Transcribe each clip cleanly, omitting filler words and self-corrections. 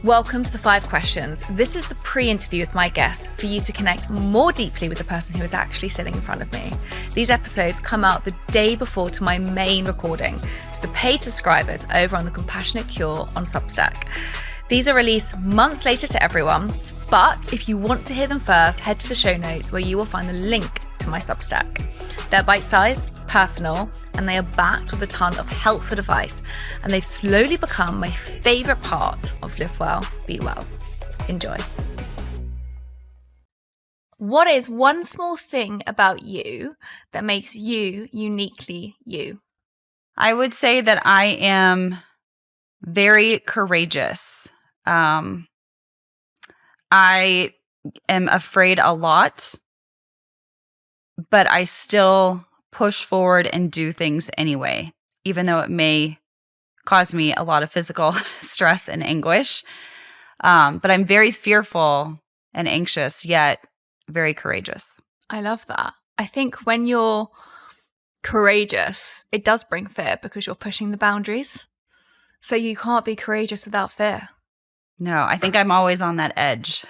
Welcome to the 5 questions. This is the pre-interview with my guest for you to connect more deeply with the person who is actually sitting in front of me. These episodes come out the day before to my main recording to the paid subscribers over on The Compassionate Cure on Substack. These are released months later to everyone, but if you want to hear them first, head to the show notes where you will find the link to my Substack. They're bite-sized, personal, and they are backed with a ton of helpful advice, and they've slowly become my favourite part of Live Well, Be Well. Enjoy. What is one small thing about you that makes you uniquely you? I would say that I am very courageous. I am afraid a lot, but I still push forward and do things anyway, even though it may cause me a lot of physical stress and anguish. But I'm very fearful and anxious, yet very courageous. I love that. I think when you're courageous, it does bring fear because you're pushing the boundaries. So you can't be courageous without fear. No, I think I'm always on that edge.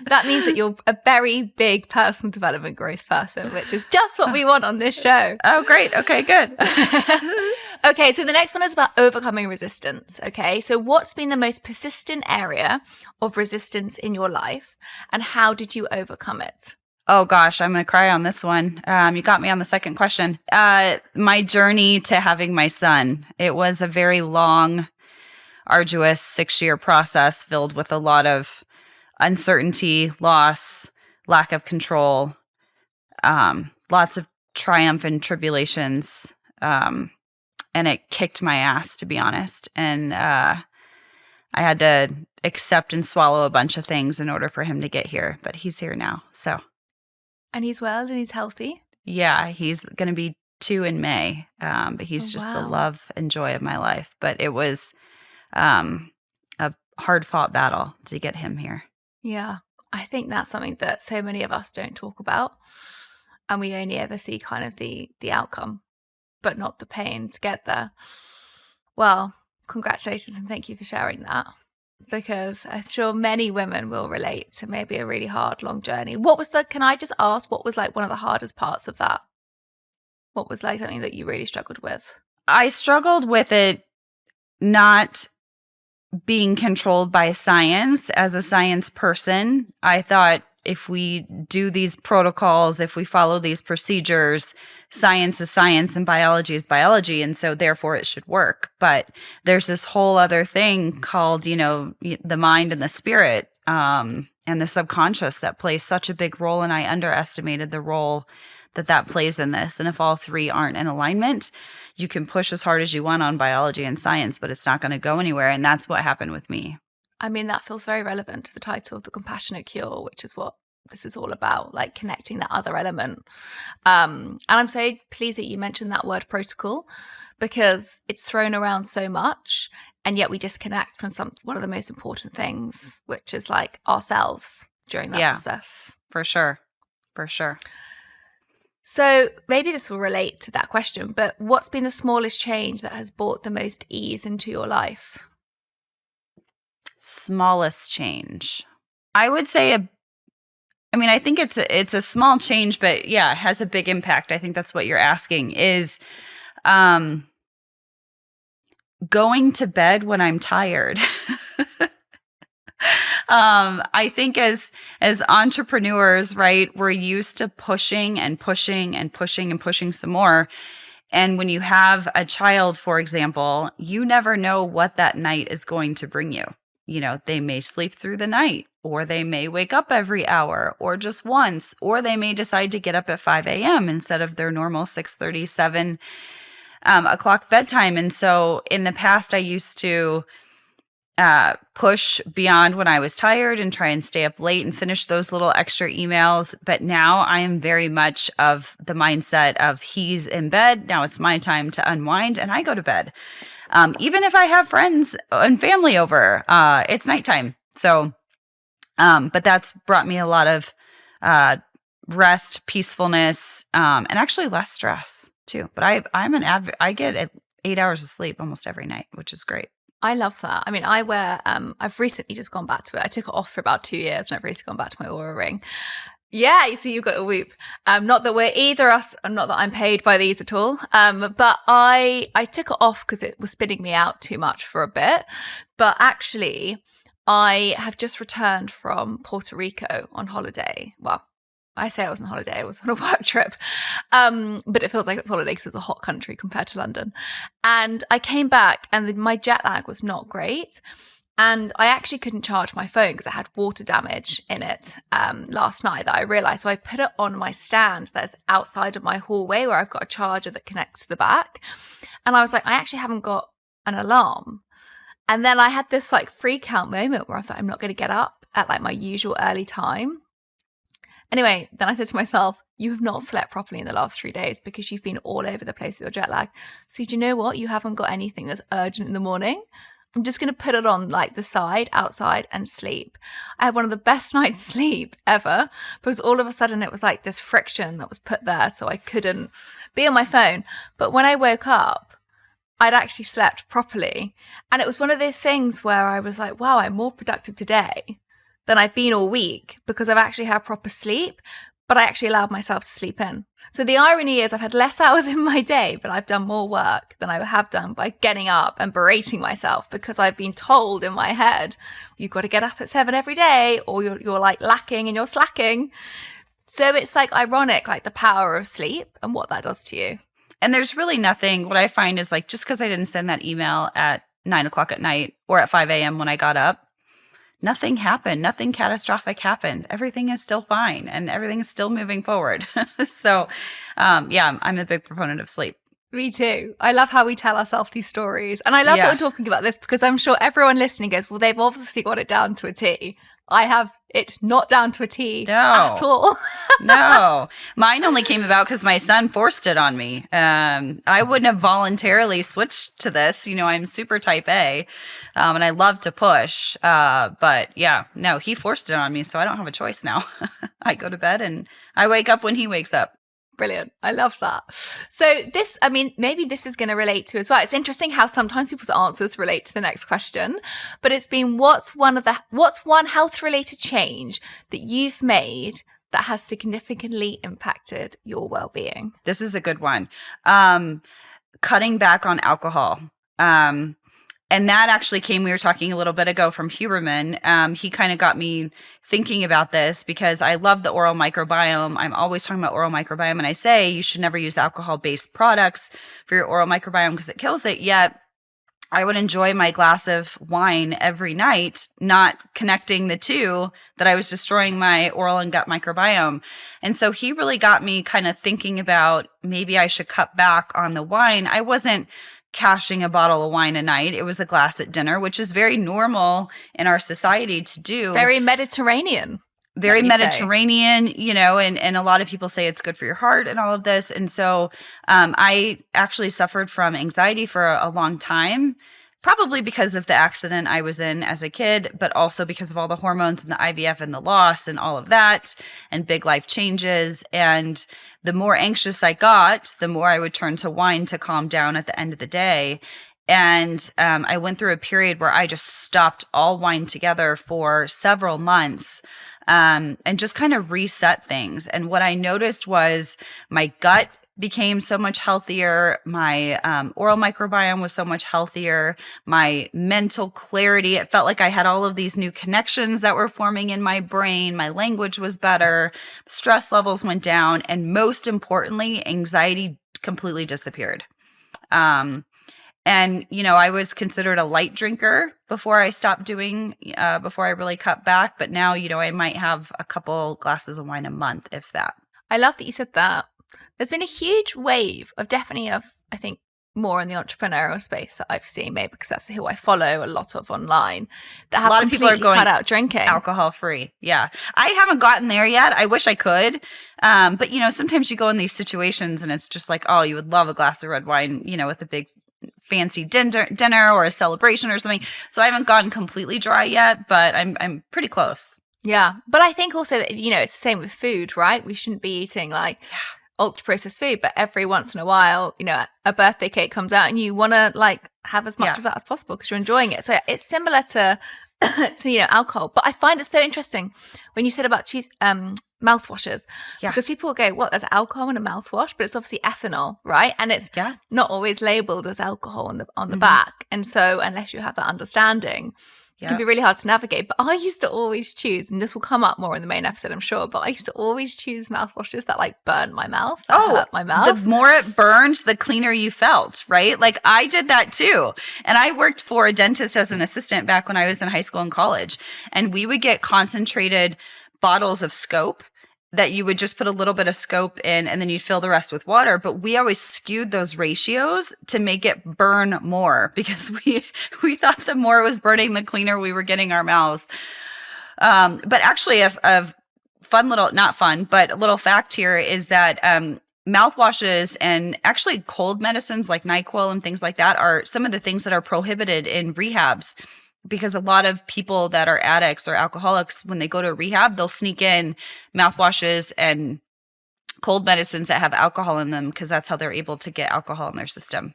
That means that you're a very big personal development growth person, which is just what we want on this show. Oh, great. Okay, good. Okay, so the next one is about overcoming resistance. Okay, so what's been the most persistent area of resistance in your life and how did you overcome it? Oh gosh, I'm going to cry on this one. You got me on the second question. My journey to having my son. It was a very long, arduous 6-year process filled with a lot of uncertainty, loss, lack of control, lots of triumph and tribulations. And it kicked my ass, to be honest. And I had to accept and swallow a bunch of things in order for him to get here. But he's here now. So. And he's well and he's healthy? Yeah, he's going to be 2 in May. But he's just the love and joy of my life. But it was a hard-fought battle to get him here. Yeah, I think that's something that so many of us don't talk about. And we only ever see kind of the outcome, but not the pain to get there. Well, congratulations and thank you for sharing that. Because I'm sure many women will relate to maybe a really hard, long journey. Can I just ask, what was like one of the hardest parts of that? What was like something that you really struggled with? I struggled with it not being controlled by science. As a science person, I thought if we do these protocols, if we follow these procedures, science is science and biology is biology. And so therefore it should work. But there's this whole other thing called, the mind and the spirit, and the subconscious that plays such a big role. And I underestimated the role that plays in this. And if all 3 aren't in alignment, you can push as hard as you want on biology and science, but it's not going to go anywhere. And that's what happened with me. I mean, that feels very relevant to the title of The Compassionate Cure, which is what this is all about, like connecting that other element. And I'm so pleased that you mentioned that word protocol because it's thrown around so much. And yet we disconnect from one of the most important things, which is like ourselves during that process. For sure. For sure. So maybe this will relate to that question, but what's been the smallest change that has brought the most ease into your life? Smallest change. I would say I think it's a small change, but yeah, it has a big impact. I think that's what you're asking is going to bed when I'm tired. I think as entrepreneurs, right, we're used to pushing and pushing and pushing and pushing some more. And when you have a child, for example, you never know what that night is going to bring you. They may sleep through the night, or they may wake up every hour or just once, or they may decide to get up at 5 a.m. instead of their normal 6:30, 7 o'clock bedtime. And so in the past, I used to push beyond when I was tired and try and stay up late and finish those little extra emails. But now I am very much of the mindset of he's in bed. Now it's my time to unwind and I go to bed. Even if I have friends and family over, it's nighttime. So, but that's brought me a lot of rest, peacefulness, and actually less stress too. But I'm an advocate. I get 8 hours of sleep almost every night, which is great. I love that. I mean, I wear, I've recently just gone back to it. I took it off for about 2 years and I've recently gone back to my Aura ring. Yeah, you see, you've got a Whoop. Not that we're either us, not that I'm paid by these at all. But I took it off because it was spinning me out too much for a bit. But actually, I have just returned from Puerto Rico on holiday. Well, I say I was on holiday, I was on a work trip. But it feels like it's holiday because it's a hot country compared to London. And I came back and my jet lag was not great. And I actually couldn't charge my phone because it had water damage in it last night that I realised. So I put it on my stand that's outside of my hallway where I've got a charger that connects to the back. And I was like, I actually haven't got an alarm. And then I had this like freak out moment where I was like, I'm not going to get up at like my usual early time. Anyway, then I said to myself, you have not slept properly in the last 3 days because you've been all over the place with your jet lag. So do you know what? You haven't got anything that's urgent in the morning. I'm just going to put it on like the side outside and sleep. I had one of the best nights sleep ever because all of a sudden it was like this friction that was put there so I couldn't be on my phone. But when I woke up, I'd actually slept properly. And it was one of those things where I was like, wow, I'm more productive today than I've been all week because I've actually had proper sleep, but I actually allowed myself to sleep in. So the irony is I've had less hours in my day, but I've done more work than I have done by getting up and berating myself because I've been told in my head, you've got to get up at 7 every day or you're like lacking and you're slacking. So it's like ironic, like the power of sleep and what that does to you. And there's really nothing, what I find is like, just because I didn't send that email at 9 o'clock at night or at 5 a.m. when I got up, nothing happened. Nothing catastrophic happened. Everything is still fine and everything is still moving forward. So, yeah, I'm a big proponent of sleep. Me too. I love how we tell ourselves these stories. And I love that we're talking about this because I'm sure everyone listening goes, well, they've obviously got it down to a T. I have it not down to a T at all. No, mine only came about because my son forced it on me. I wouldn't have voluntarily switched to this. You know, I'm super type A and I love to push. But yeah, no, he forced it on me. So I don't have a choice now. I go to bed and I wake up when he wakes up. Brilliant. I love that. So this, I mean, maybe this is going to relate to as well. It's interesting how sometimes people's answers relate to the next question, but it's been what's one health related change that you've made that has significantly impacted your well-being? This is a good one. Cutting back on alcohol. And that actually came, we were talking a little bit ago from Huberman. He kind of got me thinking about this because I love the oral microbiome. I'm always talking about oral microbiome. And I say you should never use alcohol-based products for your oral microbiome because it kills it. Yet I would enjoy my glass of wine every night, not connecting the two, that I was destroying my oral and gut microbiome. And so he really got me kind of thinking about maybe I should cut back on the wine. I wasn't cashing a bottle of wine a night. It was a glass at dinner, which is very normal in our society to do. Very Mediterranean. Very Mediterranean, you know, and a lot of people say it's good for your heart and all of this. And so I actually suffered from anxiety for a long time, probably because of the accident I was in as a kid, but also because of all the hormones and the IVF and the loss and all of that and big life changes. And the more anxious I got, the more I would turn to wine to calm down at the end of the day. And I went through a period where I just stopped all wine together for several months and just kind of reset things. And what I noticed was my gut became so much healthier. My oral microbiome was so much healthier. My mental clarity, it felt like I had all of these new connections that were forming in my brain. My language was better. Stress levels went down. And most importantly, anxiety completely disappeared. And, you know, I was considered a light drinker before I stopped before I really cut back. But now, you know, I might have a couple glasses of wine a month, if that. I love that you said that. There's been a huge wave of I think, more in the entrepreneurial space that I've seen, maybe because that's who I follow a lot of online, that have a lot of people are going cut out drinking. Alcohol free. Yeah. I haven't gotten there yet. I wish I could. But, you know, sometimes you go in these situations and it's just like, oh, you would love a glass of red wine, you know, with a big fancy dinner or a celebration or something. So I haven't gotten completely dry yet, but I'm pretty close. Yeah. But I think also that, you know, it's the same with food, right? We shouldn't be eating like ultra processed food, but every once in a while, you know, a birthday cake comes out and you want to like have as much of that as possible because you're enjoying it. So it's similar to alcohol. But I find it so interesting when you said about mouthwashes, because people will go, what, there's alcohol in a mouthwash, but it's obviously ethanol, right? And it's not always labeled as alcohol on the back. And so unless you have that understanding, it can be really hard to navigate. But I used to always choose, and this will come up more in the main episode, I'm sure, but I used to always choose mouthwashes that like burn my mouth, that hurt my mouth. The more it burned, the cleaner you felt, right? Like I did that too. And I worked for a dentist as an assistant back when I was in high school and college. And we would get concentrated bottles of Scope that you would just put a little bit of Scope in and then you'd fill the rest with water. But we always skewed those ratios to make it burn more because we thought the more it was burning, the cleaner we were getting our mouths. But actually a fun little, not fun, but a little fact here is that mouthwashes and actually cold medicines like NyQuil and things like that are some of the things that are prohibited in rehabs. Because a lot of people that are addicts or alcoholics, when they go to rehab, they'll sneak in mouthwashes and cold medicines that have alcohol in them because that's how they're able to get alcohol in their system.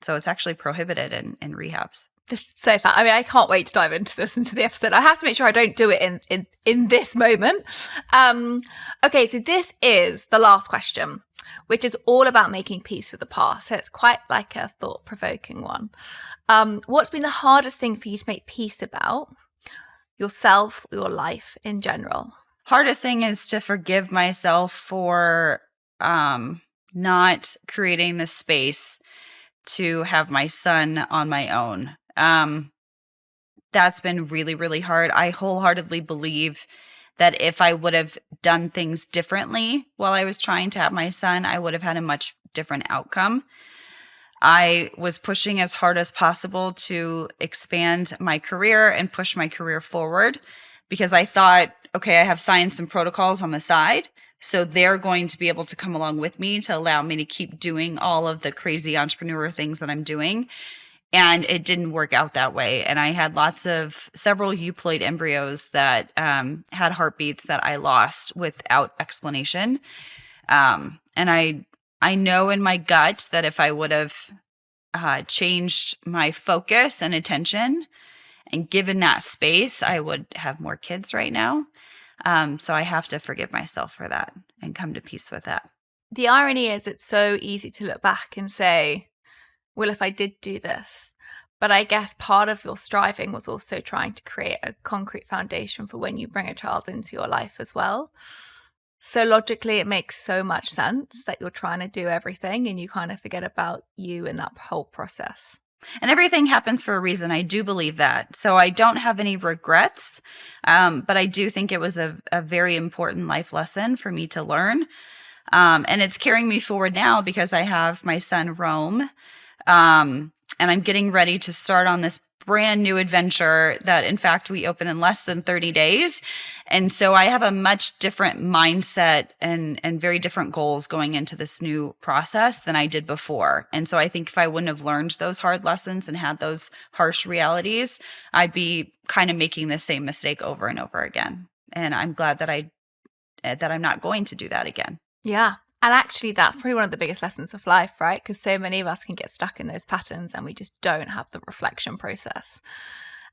So it's actually prohibited in rehabs. This is so fun. I mean, I can't wait to dive into the episode. I have to make sure I don't do it in this moment. Okay, so this is the last question, which is all about making peace with the past. So it's quite like a thought-provoking one. What's been the hardest thing for you to make peace about yourself, your life in general? Hardest thing is to forgive myself for not creating the space to have my son on my own. That's been really, really hard. I wholeheartedly believe that if I would have done things differently while I was trying to have my son, I would have had a much different outcome. I was pushing as hard as possible to expand my career and push my career forward because I thought, okay, I have science and protocols on the side, so they're going to be able to come along with me to allow me to keep doing all of the crazy entrepreneur things that I'm doing. And it didn't work out that way. And I had several euploid embryos that had heartbeats that I lost without explanation. And I know in my gut that if I would have changed my focus and attention and given that space, I would have more kids right now. So I have to forgive myself for that and come to peace with that. The irony is it's so easy to look back and say, well, if I did do this. But I guess part of your striving was also trying to create a concrete foundation for when you bring a child into your life as well. So logically, it makes so much sense that you're trying to do everything and you kind of forget about you in that whole process. And everything happens for a reason. I do believe that. So I don't have any regrets, but I do think it was a very important life lesson for me to learn. And it's carrying me forward now because I have my son, Rome, and I'm getting ready to start on this brand new adventure that, in fact, we open in less than 30 days. And so I have a much different mindset and very different goals going into this new process than I did before. And so I think if I wouldn't have learned those hard lessons and had those harsh realities, I'd be kind of making the same mistake over and over again. And I'm glad that I'm not going to do that again. Yeah. And actually, that's probably one of the biggest lessons of life, right? Because so many of us can get stuck in those patterns and we just don't have the reflection process.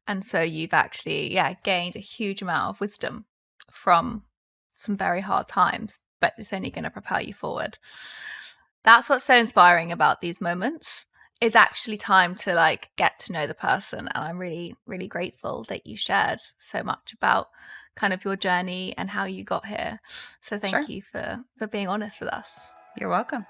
And so you've actually, gained a huge amount of wisdom from some very hard times, but it's only going to propel you forward. That's what's so inspiring about these moments, is actually time to get to know the person. And I'm really, really grateful that you shared so much about kind of your journey and how you got here. So thank you for being honest with us. You're welcome.